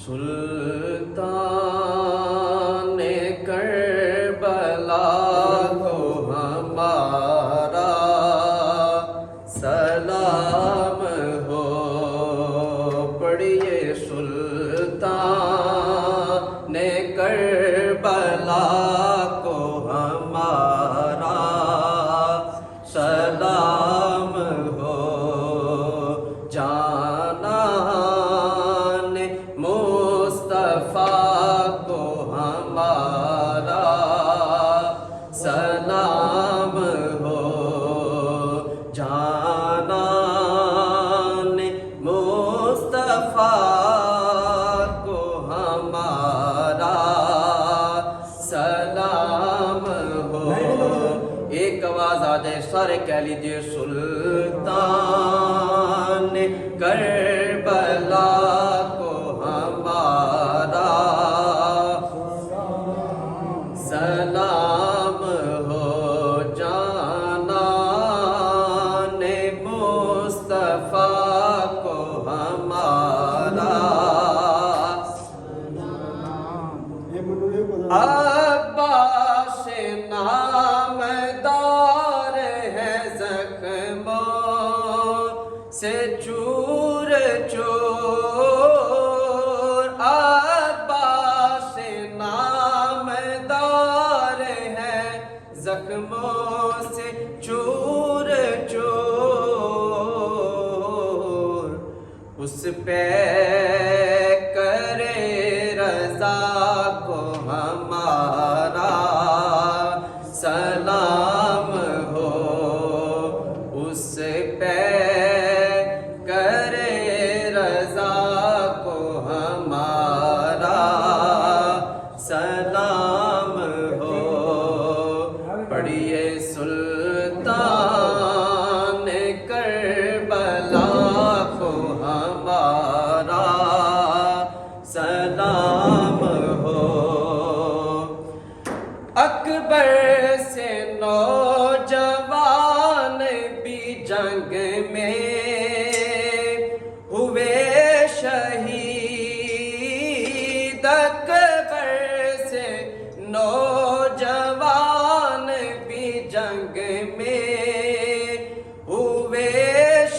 سلطان کربلا کو ہمارا سلام ہو، پڑھیے سلطان کربلا کو ہمارا سلام ہو، جانان مصطفیٰ کو ہمارا سلام ہو، جانان مصطفیٰ کو ہمارا سلام ہو۔ ایک آواز آ جائے سارے کہہ لیجئے سلطان کربلا کو ہمارا سلام ہو، جانان مصطفیٰ کو ہمارا عباس نامدار ہے زخموں سے چور چور، عباس نامدار ہے زخموں سے چور چور، اس پہ کرے رضا کو ہمارا سلام ہو، اس پہ کرے رضا کو ہمارا سلام ہو، پڑھیے سلطان کربلا کو ہمارا سلام ہو۔ اکبر سے نوجوان بھی جنگ میں ہوئے شہید، اکبر سے نوجوان بھی جنگ میں ہوئے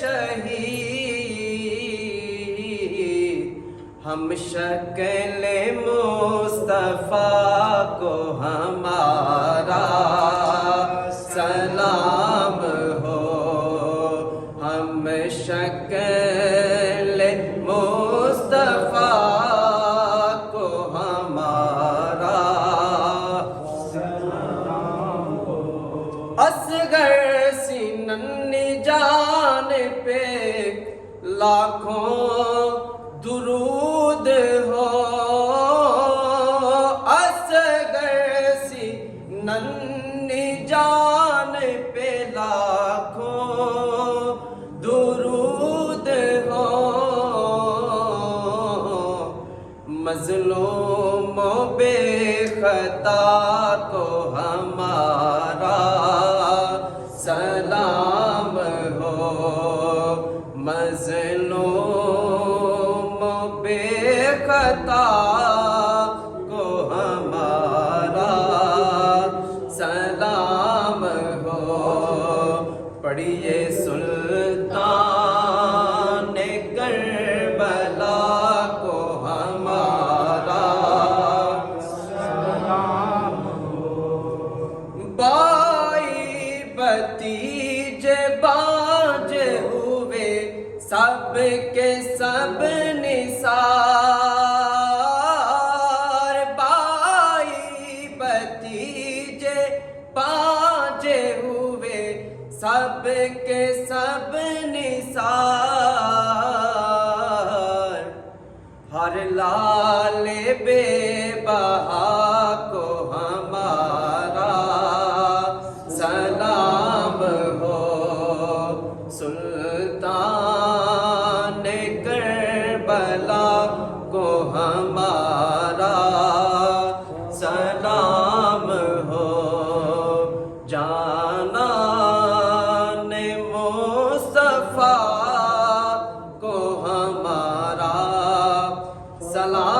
شہید، ہم شکل مصطفیٰ کو ہمارا سلام ہو، ہم شکل مصطفیٰ کو ہمارا سلام ہو، اصغر سی ننھی جان پہ لاکھوں درود ہو، اصغر سی ننھی جان پہ لاکھوں درود ہو، مظلوم و بے خطا کو ہمارا سلام ہو، مظلوم و بے خطا کو ہمارا سلام ہو، پڑھیے سلطان کربلا کو ہمارا سلام ہو، بائی بھتیجے بانجے ہوئے سب کے سب نثار، بائی بھتیجے پانجے ہوئے سب کے سب نثار، ہر لال بے بہا کو ہمارا سلام ہو، سلطان کربلا کو ہمارا سلام ہو، جانان مصطفیٰ کو ہمارا سلام